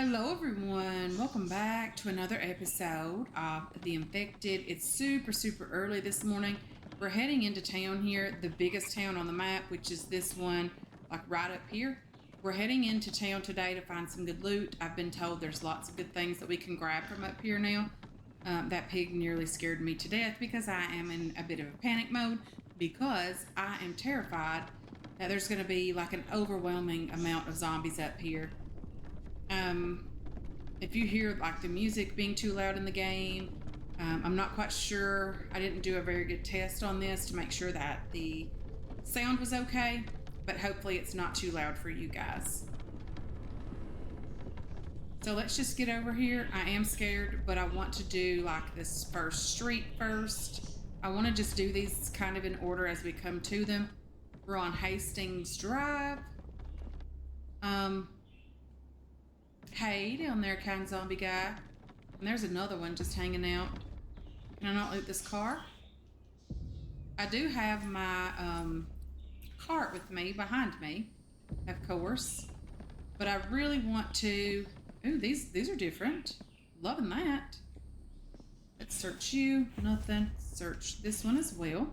Hello, everyone. Welcome back to another episode of The Infected. It's super early this morning. We're heading into town here, the biggest town on the map, which is this one, like right up here. We're heading into town today to find some good loot. I've been told there's lots of good things that we can grab from up here now. That pig nearly scared me to death because I am in a bit of a panic mode because I am terrified that there's going to be like an overwhelming amount of zombies up here. If you hear like the music being too loud in the game, I'm not quite sure. I didn't do a very good test on this to make sure that the sound was okay, but hopefully it's not too loud for you guys. So let's just get over here. I am scared, but I want to do like this first street first. I want to just do these kind of in order as we come to them. We're on Hastings Drive. Hey, down there, kind zombie guy. And there's another one just hanging out. Can I not loot this car? I do have my cart with me, behind me, of course. But I really want to... Ooh, these are different. Loving that. Let's search you. Nothing. Search this one as well.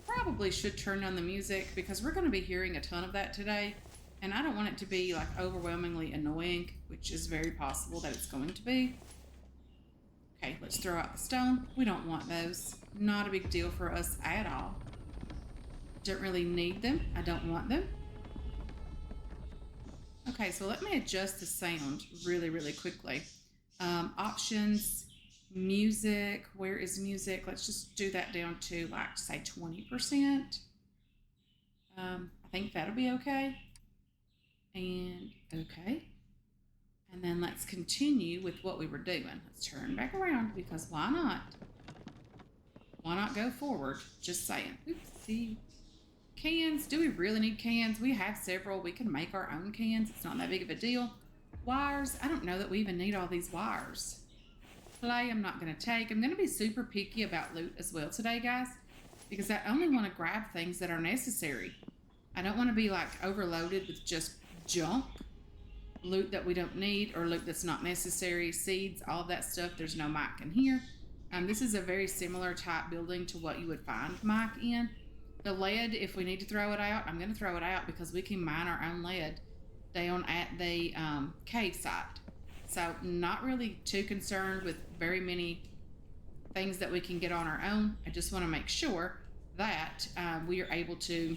Probably should turn down the music because we're going to be hearing a ton of that today. And I don't want it to be like overwhelmingly annoying, which is very possible that it's going to be. Okay, let's throw out the stone. We don't want those. Not a big deal for us at all. Don't really need them. I don't want them. Okay, so let me adjust the sound really quickly. Options, music. Where is music? Let's just do that down to like, say 20%. I think that'll be okay. And okay. And then let's continue with what we were doing. Let's turn back around because why not? Why not go forward? Just saying. Oopsie. Cans. Do we really need cans? We have several. We can make our own cans. It's not that big of a deal. Wires. I don't know that we even need all these wires. Clay I'm not going to take. I'm going to be super picky about loot as well today, guys, because I only want to grab things that are necessary. I don't want to be like overloaded with just junk, loot that we don't need or loot that's not necessary, seeds, all of that stuff. There's no mic in here. This is a very similar type building to what you would find mic in. The lead, if we need to throw it out, I'm going to throw it out because we can mine our own lead down at the cave site. So not really too concerned with very many things that we can get on our own. I just want to make sure that we are able to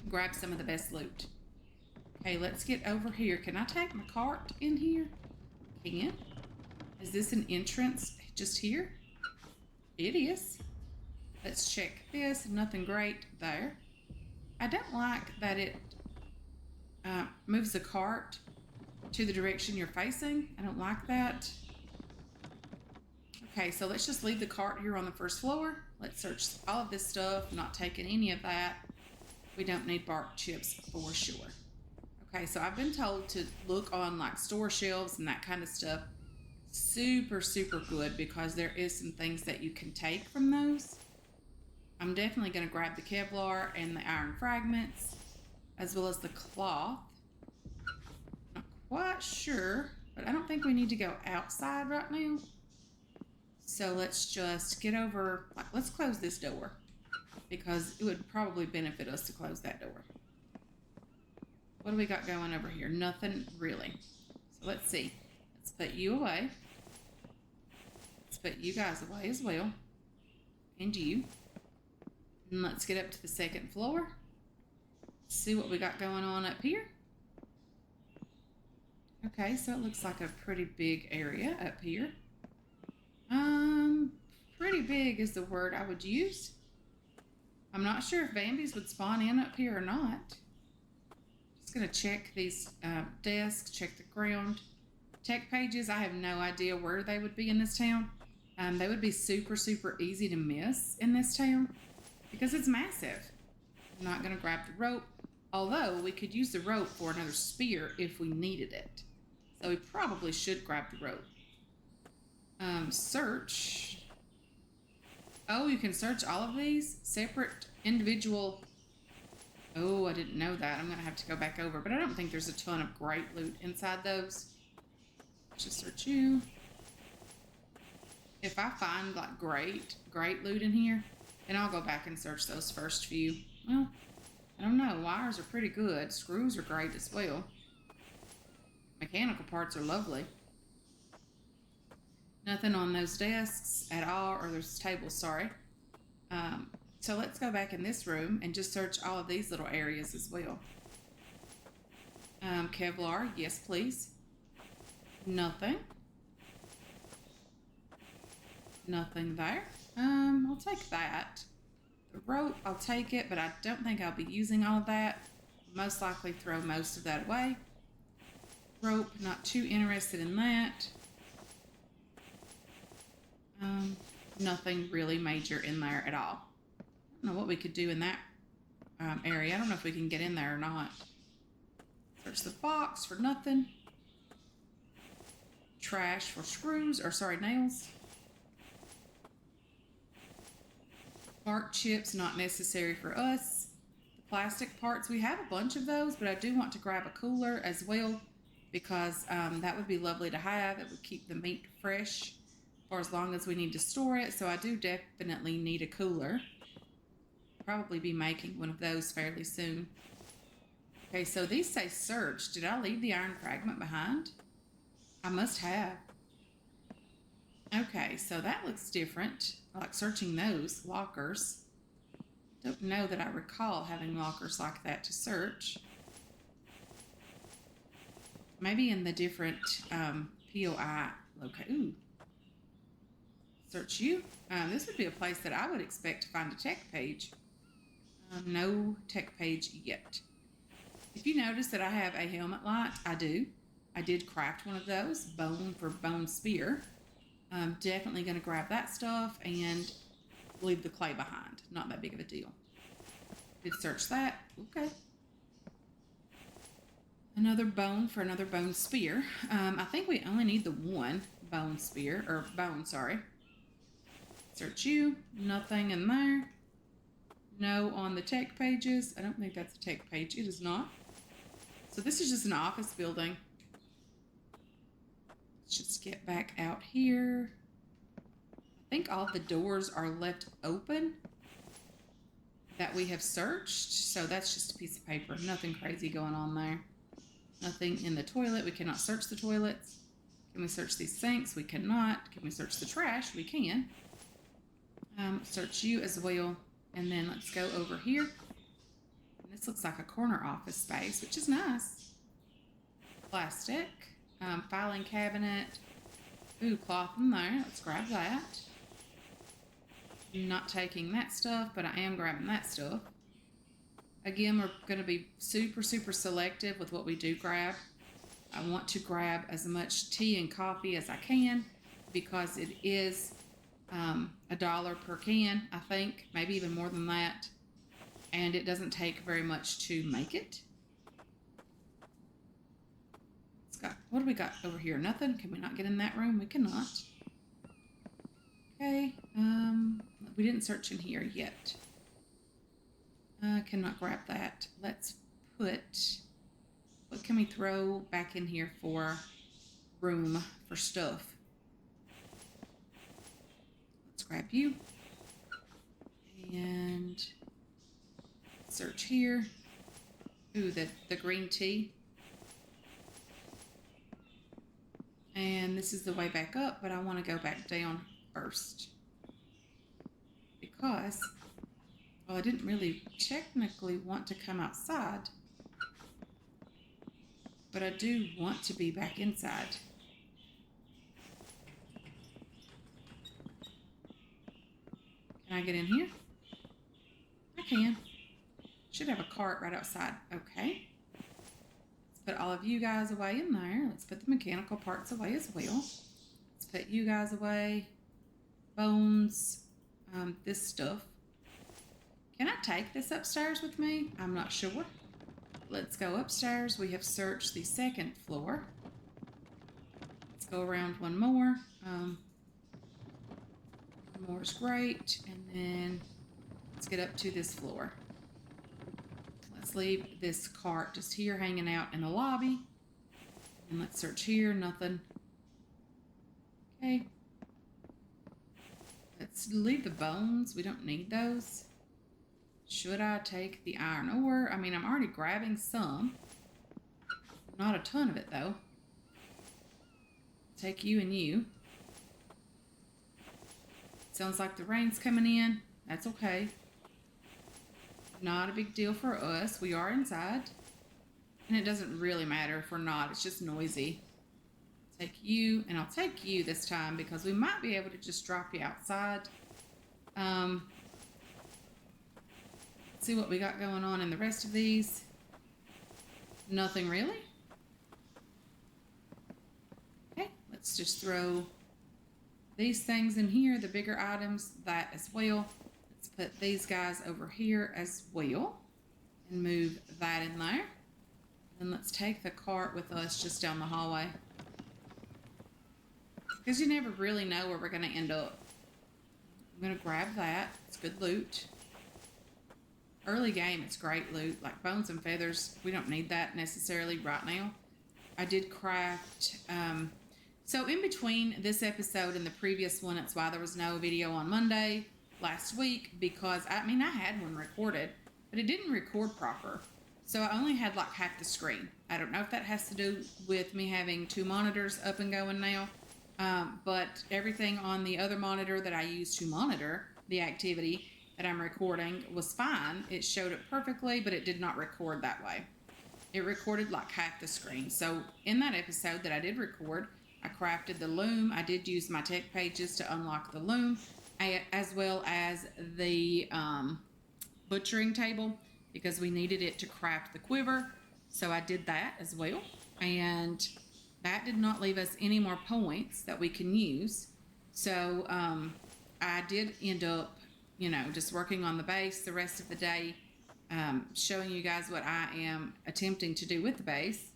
grab some of the best loot. Okay, let's get over here. Can I take my cart in here? Can. Is this an entrance just here? It is. Let's check this. Nothing great there. I don't like that it moves the cart to the direction you're facing. I don't like that. Okay, so let's just leave the cart here on the first floor. Let's search all of this stuff. Not taking any of that. We don't need bark chips for sure. Okay, so I've been told to look on like store shelves and that kind of stuff. Super good because there is some things that you can take from those. I'm definitely going to grab the Kevlar and the iron fragments as well as the cloth. Not quite sure, but I don't think we need to go outside right now. So let's just get over, like, let's close this door because it would probably benefit us to close that door. What do we got going over here? Nothing really. So let's see. Let's put you away. Let's put you guys away as well. And you. And let's get up to the second floor. See what we got going on up here. Okay, so it looks like a pretty big area up here. Pretty big is the word I would use. I'm not sure if Bambies would spawn in up here or not. Just gonna check these desks, check the ground. Tech pages, I have no idea where they would be in this town. They would be super easy to miss in this town because it's massive. I'm not gonna grab the rope, although we could use the rope for another spear if we needed it. So we probably should grab the rope. Search. Oh, you can search all of these separate individual Oh, I didn't know that. I'm going to have to go back over, but I don't think there's a ton of great loot inside those. Let's just search you. If I find like great loot in here, then I'll go back and search those first few. Well, I don't know. Wires are pretty good. Screws are great as well. Mechanical parts are lovely. Nothing on those desks at all, or those tables, sorry. So let's go back in this room and just search all of these little areas as well. Kevlar, yes please. Nothing. Nothing there. I'll take that. The rope, I'll take it, but I don't think I'll be using all of that. Most likely throw most of that away. Rope, not too interested in that. Nothing really major in there at all. I don't know what we could do in that area. I don't know if we can get in there or not. Search the box for nothing. Trash for screws, or sorry, nails. Bark chips, not necessary for us. The plastic parts, we have a bunch of those, but I do want to grab a cooler as well because that would be lovely to have. It would keep the meat fresh for as long as we need to store it. So I do definitely need a cooler. Probably be making one of those fairly soon. Okay, so these say search. Did I leave the iron fragment behind? I must have. Okay, so that looks different. I like searching those lockers. Don't know that I recall having lockers like that to search. Maybe in the different POI location. Ooh. Search you. This would be a place that I would expect to find a tech page. No tech page yet. If you notice that I have a helmet light, I do. I did craft one of those, bone for bone spear. I'm definitely going to grab that stuff and leave the clay behind. Not that big of a deal. Did search that. Okay. Another bone for another bone spear. I think we only need the one bone spear, or bone, sorry. Search you. Nothing in there. No on the tech pages. I don't think that's a tech page. It is not. So this is just an office building. Let's just get back out here. I think all the doors are left open that we have searched. So that's just a piece of paper. Nothing crazy going on there. Nothing in the toilet. We cannot search the toilets. Can we search these sinks? We cannot. Can we search the trash? We can. Search you as well. And then let's go over here. And this looks like a corner office space, which is nice. Plastic. Filing cabinet. Ooh, cloth in there. Let's grab that. I'm not taking that stuff, but I am grabbing that stuff. Again, we're going to be super selective with what we do grab. I want to grab as much tea and coffee as I can because it is $1 per can, I think, maybe even more than that. And it doesn't take very much to make it. What do we got over here? Nothing. Can we not get in that room? We cannot. Okay. We didn't search in here yet. Cannot grab that. Let's put, what can we throw back in here for room for stuff? Let's grab you. And search here. Ooh, the green tea. And this is the way back up, but I want to go back down first. Because, well, I didn't really technically want to come outside. But I do want to be back inside. Can I get in here? I can. Should have a cart right outside. Okay. Let's put all of you guys away in there. Let's put the mechanical parts away as well. Let's put you guys away. Bones. This stuff. Can I take this upstairs with me? I'm not sure. Let's go upstairs. We have searched the second floor. Let's go around one more. One more is great. And then let's get up to this floor. let's leave this cart just here hanging out in the lobby. And let's search here, nothing. Okay. Let's leave the bones. We don't need those. Should I take the iron ore? I mean, I'm already grabbing some. Not a ton of it, though. Take you and you. Sounds like the rain's coming in. That's okay. Not a big deal for us. We are inside. And it doesn't really matter if we're not. It's just noisy. Take you, and I'll take you this time because we might be able to just drop you outside. See what we got going on in the rest of these. Nothing really. Okay, let's just throw these things in here, the bigger items, that as well. Let's put these guys over here as well and move that in there. And let's take the cart with us just down the hallway, because you never really know where we're going to end up. I'm going to grab that. It's good loot. Early game, it's great loot. Like bones and feathers, we don't need that necessarily right now. I did craft... so in between this episode and the previous one, that's why there was no video on Monday last week, because, I mean, I had one recorded, but it didn't record proper. So I only had like half the screen. I don't know if that has to do with me having 2 monitors up and going now. But everything on the other monitor that I use to monitor the activity that I'm recording was fine. It showed it perfectly, but it did not record that way. It recorded like half the screen. So in that episode that I did record, I crafted the loom. I did use my tech pages to unlock the loom, as well as the butchering table, because we needed it to craft the quiver. So I did that as well. And that did not leave us any more points that we can use. So I did end up, you know, just working on the base the rest of the day, showing you guys what I am attempting to do with the base.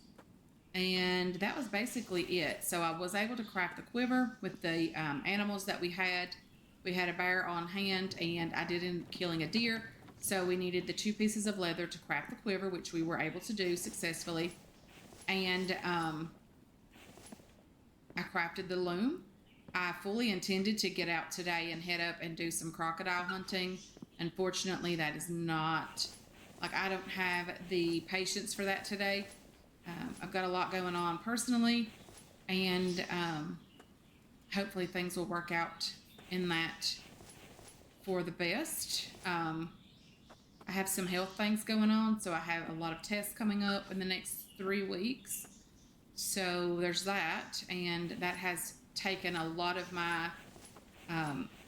And that was basically it. So I was able to craft the quiver with the animals that we had. We had a bear on hand, and I did end up killing a deer. So we needed the 2 pieces of leather to craft the quiver, which we were able to do successfully. And I crafted the loom. I fully intended to get out today and head up and do some crocodile hunting. Unfortunately, that is not, like, I don't have the patience for that today. I've got a lot going on personally, and hopefully things will work out in that for the best. I have some health things going on, so I have a lot of tests coming up in the next 3 weeks. So there's that, and that has taken a lot of my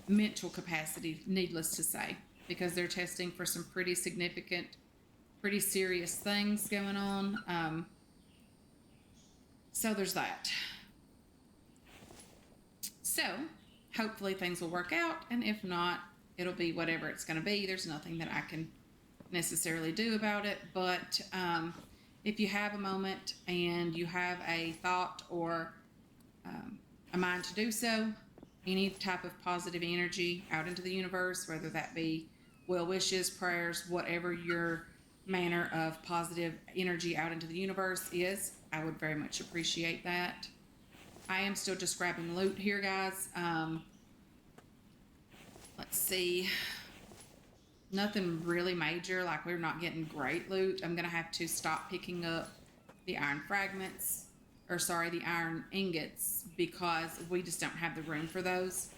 mental capacity, needless to say, because they're testing for some pretty significant, pretty serious things going on. So there's that. So hopefully things will work out, and if not, it'll be whatever it's going to be. There's nothing that I can necessarily do about it, but if you have a moment and you have a thought or a mind to do so, any type of positive energy out into the universe, whether that be well wishes, prayers, whatever your manner of positive energy out into the universe is, I would very much appreciate that. I am still just grabbing loot here, guys. Let's see. Nothing really major, like we're not getting great loot. I'm going to have to stop picking up the iron fragments, or sorry, the iron ingots, because we just don't have the room for those.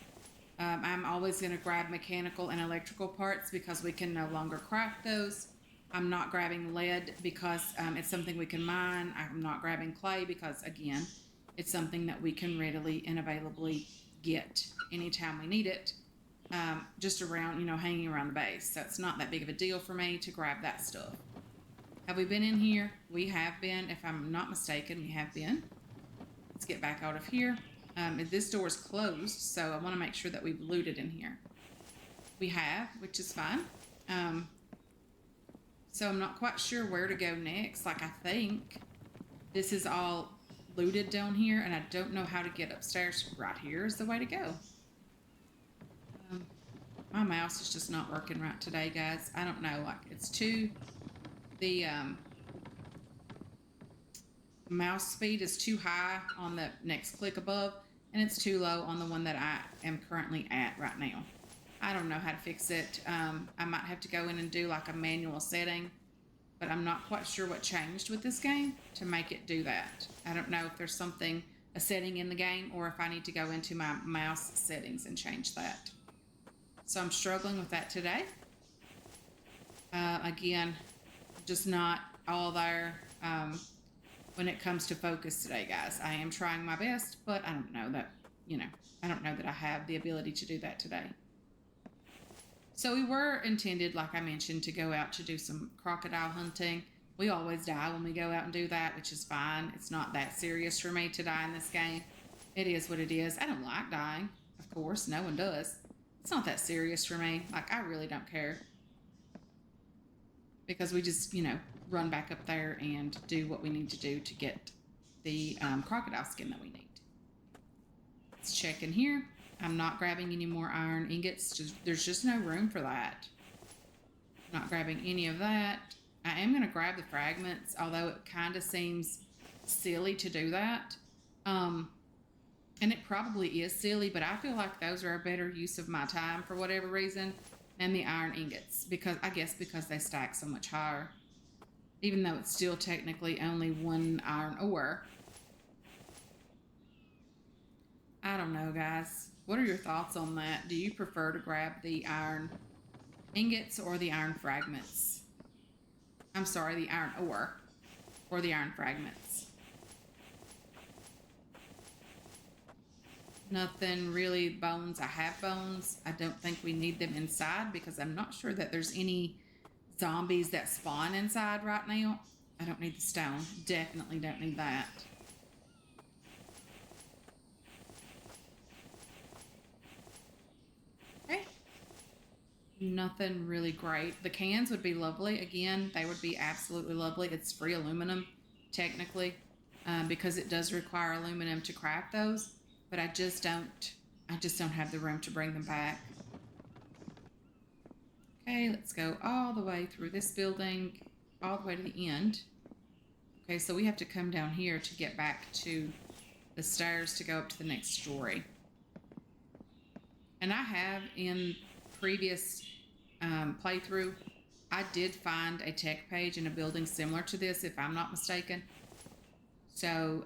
I'm always going to grab mechanical and electrical parts because we can no longer craft those. I'm not grabbing lead because it's something we can mine. I'm not grabbing clay because, again, it's something that we can readily and availably get anytime we need it. Just around, you know, hanging around the base. So it's not that big of a deal for me to grab that stuff. Have we been in here? We have been. If I'm not mistaken, we have been. Let's get back out of here. This door is closed, so I want to make sure that we've looted in here. We have, which is fine. So I'm not quite sure where to go next. Like, I think this is all looted down here, and I don't know how to get upstairs. Right here is the way to go. My mouse is just not working right today, guys. I don't know. Like, it's too the mouse speed is too high on the next click above, and it's too low on the one that I am currently at right now. I don't know how to fix it. I might have to go in and do like a manual setting, but I'm not quite sure what changed with this game to make it do that. I don't know if there's something, a setting in the game, or if I need to go into my mouse settings and change that. So I'm struggling with that today. Again, just not all there when it comes to focus today, guys. I am trying my best, but I don't know that, I don't know that I have the ability to do that today. So we were intended, like I mentioned, to go out to do some crocodile hunting. We always die when we go out and do that, which is fine. It's not that serious for me to die in this game. It is what it is. I don't like dying, of course. No one does. It's not that serious for me. Like, I really don't care. Because we just, run back up there and do what we need to do to get the crocodile skin that we need. Let's check in here. I'm not grabbing any more iron ingots. There's just no room for that. Not grabbing any of that. I am going to grab the fragments, although it kind of seems silly to do that. And it probably is silly, but I feel like those are a better use of my time for whatever reason than the iron ingots, because they stack so much higher, even though it's still technically only one iron ore. I don't know, guys. What are your thoughts on that? Do you prefer to grab the iron ingots or the iron fragments? I'm sorry, the iron ore or the iron fragments. Nothing really bones. I have bones. I don't think we need them inside because I'm not sure that there's any zombies that spawn inside right now. I don't need the stone. Definitely don't need that. Okay. Nothing really great. The cans would be lovely. Again, they would be absolutely lovely. It's free aluminum, technically, because it does require aluminum to craft those. But I just don't have the room to bring them back. Okay, let's go all the way through this building, all the way to the end. Okay, so we have to come down here to get back to the stairs to go up to the next story. And I have, in previous playthrough, I did find a tech page in a building similar to this, if I'm not mistaken. So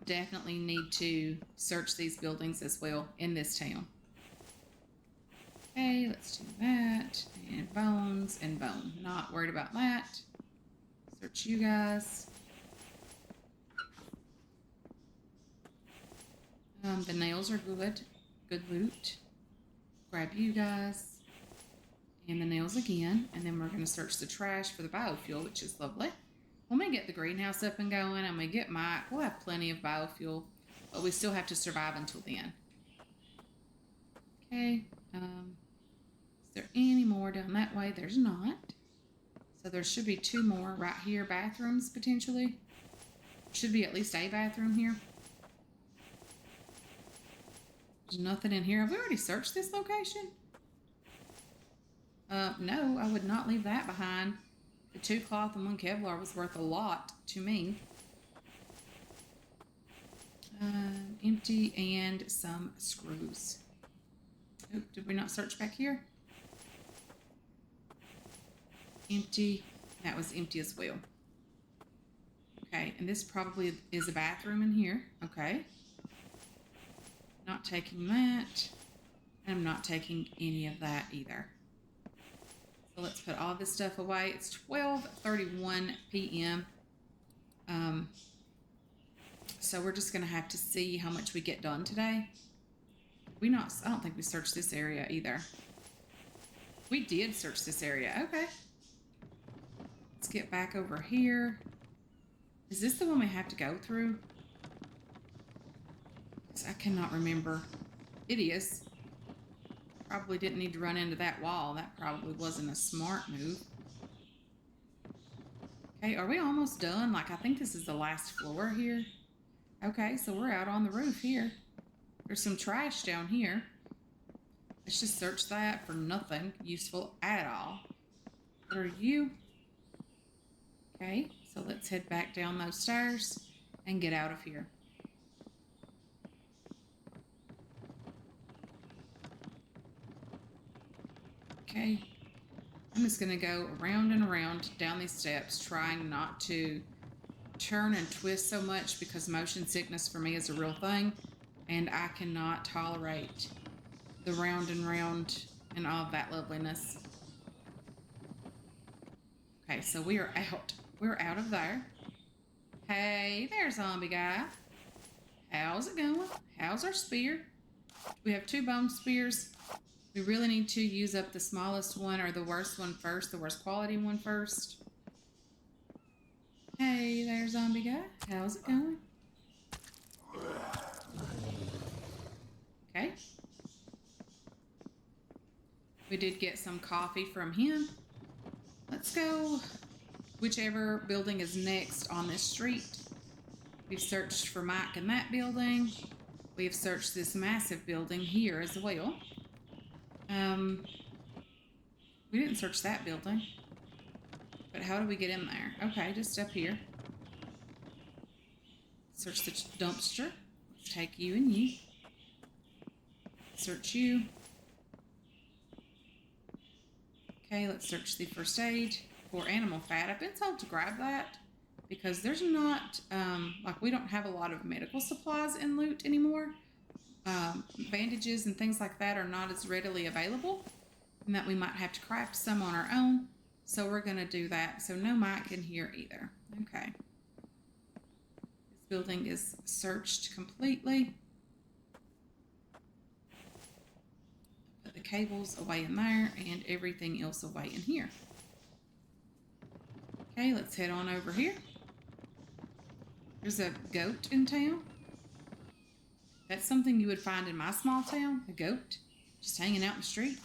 definitely need to search these buildings as well in this town. Okay, let's do that. And bones and bone. Not worried about that. Search you guys. The nails are good. Good loot. Grab you guys. And the nails again. And then we're going to search the trash for the biofuel, which is lovely. When we get the greenhouse up and going and we get Mike, we'll have plenty of biofuel, but we still have to survive until then. Okay. Is there any more down that way? There's not. So there should be two more right here, bathrooms potentially. Should be at least a bathroom here. There's nothing in here. Have we already searched this location? No, I would not leave that behind. The 2 cloth and 1 Kevlar was worth a lot to me. Empty and some screws. Oh, did we not search back here? Empty. That was empty as well. Okay, and this probably is a bathroom in here. Okay. Not taking that. And I'm not taking any of that either. So let's put all this stuff away. It's 12:31 p.m. So we're just going to have to see how much we get done today. I don't think we searched this area either. We did search this area. Okay. Let's get back over here. Is this the one we have to go through? I cannot remember. It is. Probably didn't need to run into that wall. That probably wasn't a smart move. Okay, are we almost done? Like, I think this is the last floor here. Okay, so we're out on the roof here. There's some trash down here. Let's just search that for nothing useful at all. What are you? Okay, so let's head back down those stairs and get out of here. Okay, I'm just going to go around and around down these steps, trying not to turn and twist so much because motion sickness for me is a real thing, and I cannot tolerate the round and round and all of that loveliness. Okay, so we are out. We're out of there. Hey there, zombie guy. How's it going? How's our spear? We have 2 bone spears. We really need to use up the smallest one or the worst one first, the worst quality one first. Hey there, zombie guy. How's it going? Okay. We did get some coffee from him. Let's go whichever building is next on this street. We've searched for Mike in that building. We've searched this massive building here as well. We didn't search that building. But how do we get in there? Okay, just up here. Search the dumpster. Let's take you and you. Search you. Okay, let's search the first aid for animal fat. I've been told to grab that because there's not, we don't have a lot of medical supplies in Loot anymore. Bandages and things like that are not as readily available, and that we might have to craft some on our own. So we're going to do that. So no mic in here either. Okay. This building is searched completely. Put the cables away in there and everything else away in here. Okay, let's head on over here. There's a goat in town. That's something you would find in my small town, a goat, just hanging out in the street.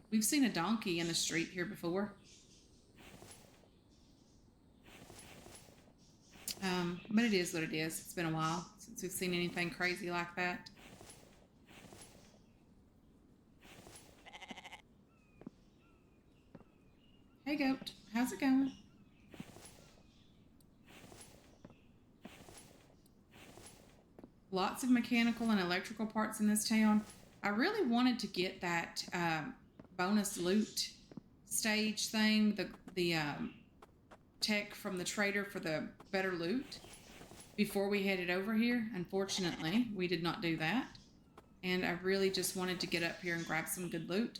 We've seen a donkey in the street here before. But it is what it is. It's been a while since we've seen anything crazy like that. Hey goat, how's it going? Lots of mechanical and electrical parts in this town. I really wanted to get that bonus loot stage thing, the tech from the trader for the better loot before we headed over here. Unfortunately, we did not do that. And I really just wanted to get up here and grab some good loot.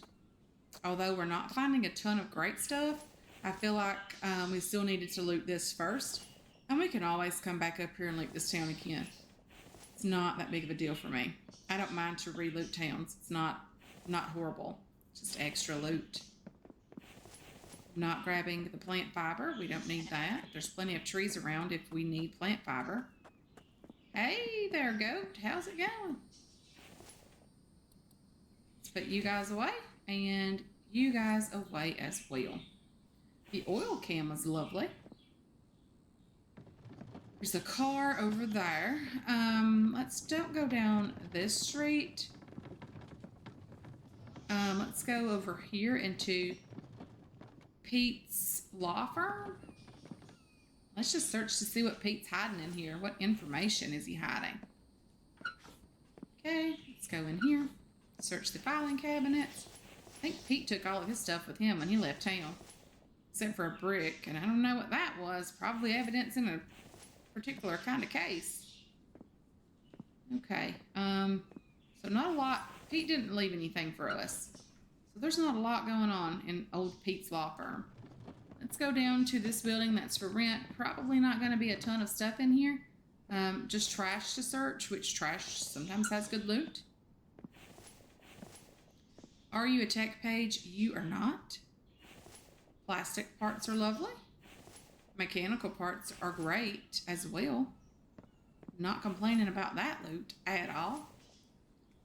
Although we're not finding a ton of great stuff, I feel like we still needed to loot this first. And we can always come back up here and loot this town again. It's not that big of a deal for me. I don't mind to re-loot towns. It's not horrible. It's just extra loot. Not grabbing the plant fiber. We don't need that. There's plenty of trees around if we need plant fiber. Hey there, goat. How's it going? Let's put you guys away and you guys away as well. The oil can was lovely. There's a car over there. Don't go down this street. Let's go over here into Pete's law firm. Let's just search to see what Pete's hiding in here. What information is he hiding? Okay, let's go in here. Search the filing cabinets. I think Pete took all of his stuff with him when he left town. Except for a brick, and I don't know what that was. Probably evidence in a particular kind of case. Okay, so not a lot. Pete didn't leave anything for us. So there's not a lot going on in old Pete's law firm. Let's go down to this building that's for rent. Probably not going to be a ton of stuff in here. Just trash to search, which trash sometimes has good loot. Are you a tech page? You are not. Plastic parts are lovely. Mechanical parts are great as well. Not complaining about that loot at all.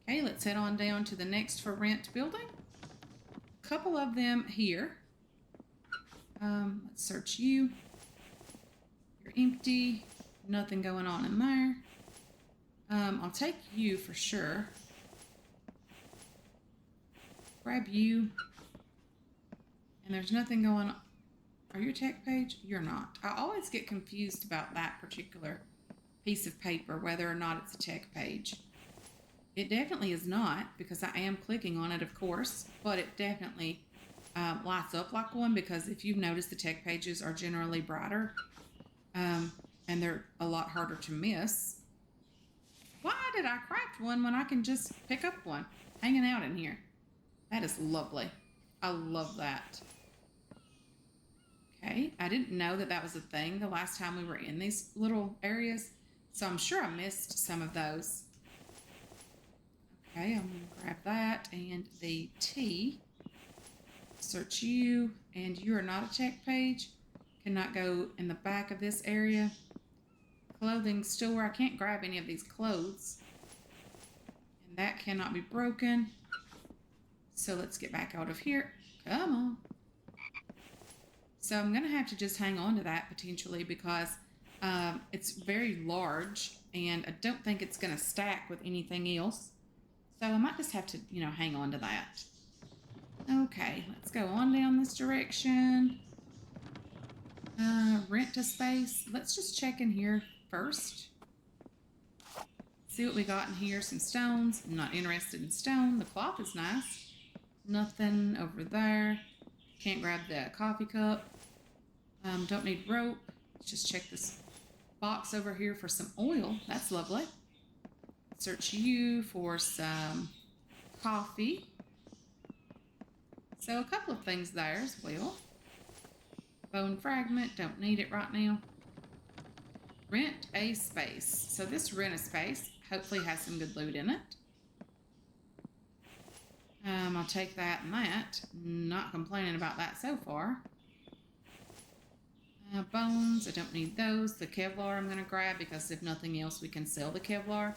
Okay, let's head on down to the next for rent building. A couple of them here. Let's search you. You're empty. Nothing going on in there. I'll take you for sure. Grab you. And there's nothing going on. Are you a tech page? You're not. I always get confused about that particular piece of paper, whether or not it's a tech page. It definitely is not, because I am clicking on it, of course, but it definitely lights up like one, because if you've noticed, the tech pages are generally brighter, and they're a lot harder to miss. Why did I craft one when I can just pick up one hanging out in here? That is lovely. I love that. Okay, I didn't know that that was a thing the last time we were in these little areas, so I'm sure I missed some of those. Okay, I'm going to grab that and the T. Search you, and you are not a tech page. Cannot go in the back of this area. Clothing store. I can't grab any of these clothes. And that cannot be broken. So let's get back out of here. Come on. So I'm going to have to just hang on to that potentially, because it's very large and I don't think it's going to stack with anything else. So I might just have to, hang on to that. Okay, let's go on down this direction. Rent a space. Let's just check in here first. See what we got in here. Some stones. I'm not interested in stone. The cloth is nice. Nothing over there. Can't grab the coffee cup. Don't need rope. Let's just check this box over here for some oil. That's lovely. Search you for some coffee. So a couple of things there as well. Bone fragment, don't need it right now. Rent a space. So this rent a space hopefully has some good loot in it. I'll take that and that. Not complaining about that so far. Bones, I don't need those. The Kevlar I'm going to grab, because if nothing else we can sell the Kevlar. I'm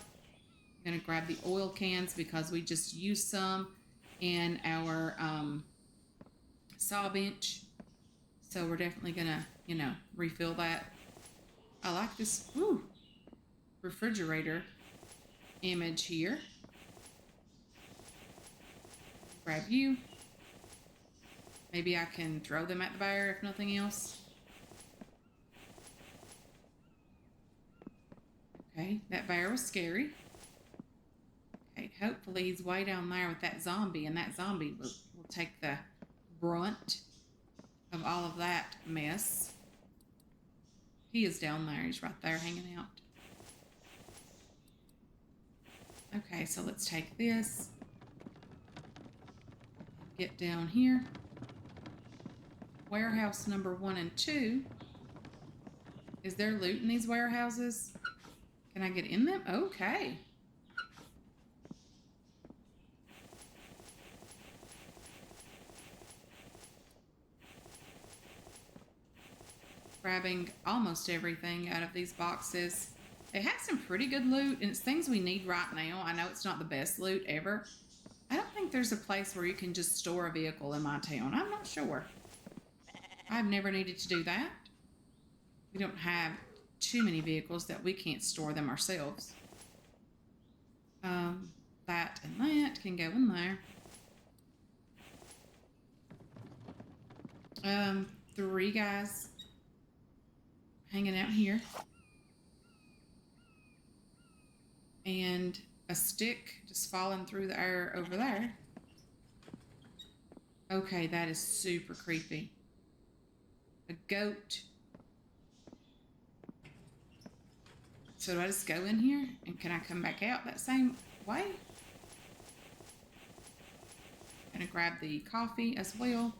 going to grab the oil cans because we just used some in our saw bench. So we're definitely going to, refill that. I like this refrigerator image here. Grab you. Maybe I can throw them at the bear if nothing else. Okay, that bear was scary. Okay, hopefully he's way down there with that zombie, and that zombie will take the brunt of all of that mess. He is down there. He's right there hanging out. Okay, so let's take this. Get down here. Warehouse number 1 and 2. Is there loot in these warehouses? Can I get in them? Okay. Grabbing almost everything out of these boxes. They have some pretty good loot, and it's things we need right now. I know it's not the best loot ever. I don't think there's a place where you can just store a vehicle in my town. I'm not sure. I've never needed to do that. We don't have too many vehicles that we can't store them ourselves. That and that can go in there. 3 guys hanging out here. And a stick just falling through the air over there. Okay, that is super creepy. A goat. So do I just go in here? And can I come back out that same way? Gonna grab the coffee as well.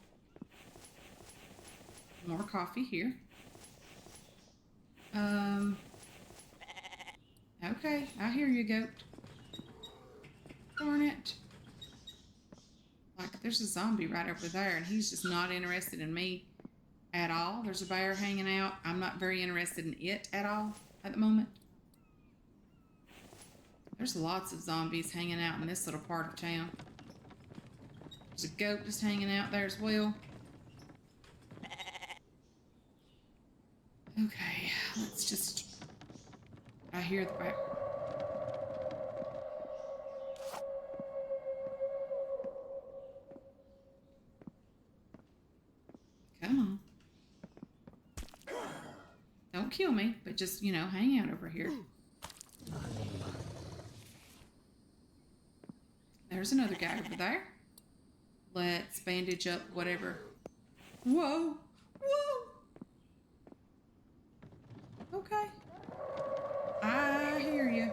More coffee here. Okay, I hear you, goat. Darn it. Like, there's a zombie right over there, and he's just not interested in me at all. There's a bear hanging out. I'm not very interested in it at all at the moment. There's lots of zombies hanging out in this little part of town. There's a goat just hanging out there as well. Okay, let's just... I hear the back. Come on. Don't kill me, but just, hang out over here. There's another guy over there. Let's bandage up whatever. Whoa! Whoa! Okay. I hear you.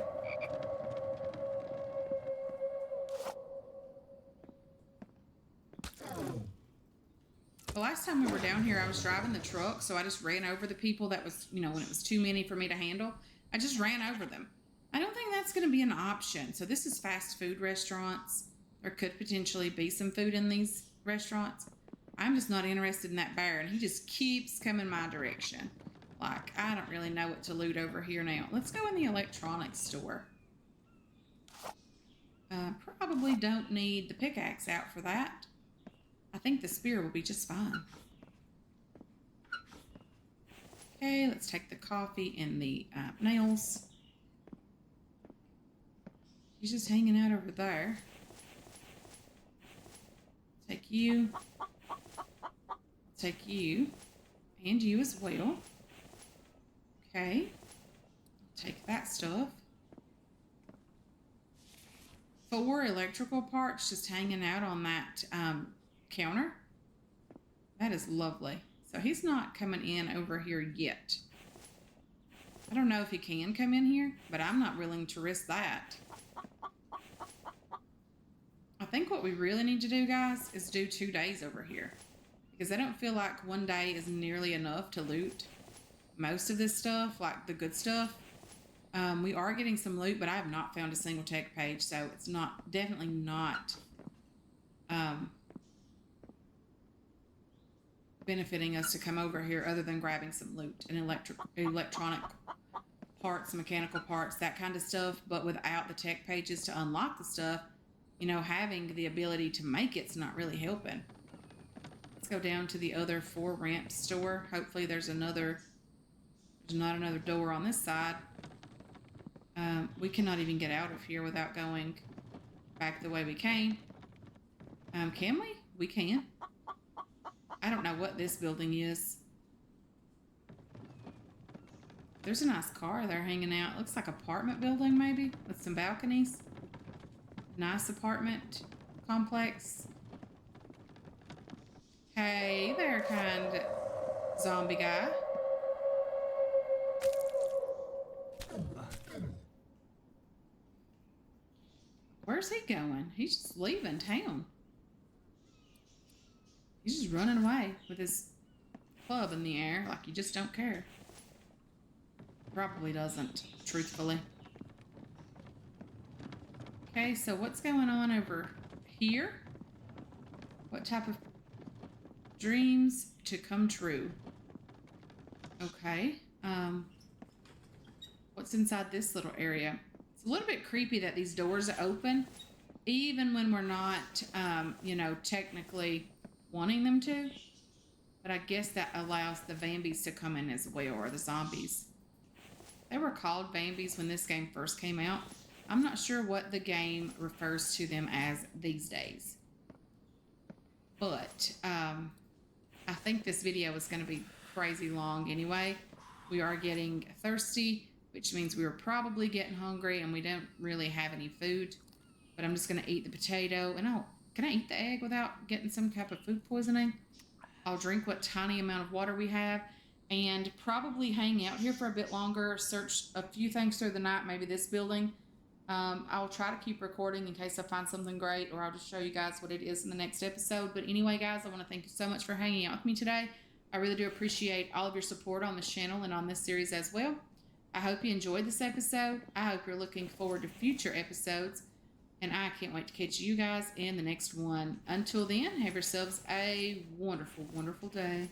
The last time we were down here, I was driving the truck, so I just ran over the people that was, when it was too many for me to handle. I just ran over them. I don't think that's going to be an option. So this is fast food restaurants. There could potentially be some food in these restaurants. I'm just not interested in that bear, and he just keeps coming my direction. Like, I don't really know what to loot over here now. Let's go in the electronics store. Probably don't need the pickaxe out for that. I think the spear will be just fine. Okay, let's take the coffee and the nails. He's just hanging out over there. Take you. Take you. And you as well. Okay. Take that stuff. 4 electrical parts just hanging out on that counter. That is lovely. So he's not coming in over here yet. I don't know if he can come in here, but I'm not willing to risk that. I think what we really need to do, guys, is do 2 days over here. Because I don't feel like 1 day is nearly enough to loot most of this stuff, like the good stuff. We are getting some loot, but I have not found a single tech page, so it's definitely not benefiting us to come over here other than grabbing some loot and electronic parts, mechanical parts, that kind of stuff. But without the tech pages to unlock the stuff, having the ability to make it's not really helping. Let's go down to the other 4 ramp store. Hopefully there's not another door on this side. We cannot even get out of here without going back the way we came. Can we? We can. I don't know what this building is. There's a nice car there hanging out. Looks like apartment building maybe with some balconies. Nice apartment complex. Hey there, kind zombie guy. Where's he going? He's just leaving town. He's just running away with his club in the air like he just don't care. Probably doesn't, truthfully. Okay, so what's going on over here? What type of dreams to come true? Okay. What's inside this little area? It's a little bit creepy that these doors are open, even when we're not, technically wanting them to. But I guess that allows the Vambies to come in as well, or the zombies. They were called Vambies when this game first came out. I'm not sure what the game refers to them as these days. But I think this video is going to be crazy long anyway. We are getting thirsty, which means we are probably getting hungry and we don't really have any food. But I'm just going to eat the potato. And can I eat the egg without getting some type of food poisoning? I'll drink what tiny amount of water we have and probably hang out here for a bit longer, search a few things through the night, maybe this building. I'll try to keep recording in case I find something great, or I'll just show you guys what it is in the next episode. But anyway, guys, I want to thank you so much for hanging out with me today. I really do appreciate all of your support on this channel and on this series as well. I hope you enjoyed this episode. I hope you're looking forward to future episodes, and I can't wait to catch you guys in the next one. Until then, have yourselves a wonderful, wonderful day.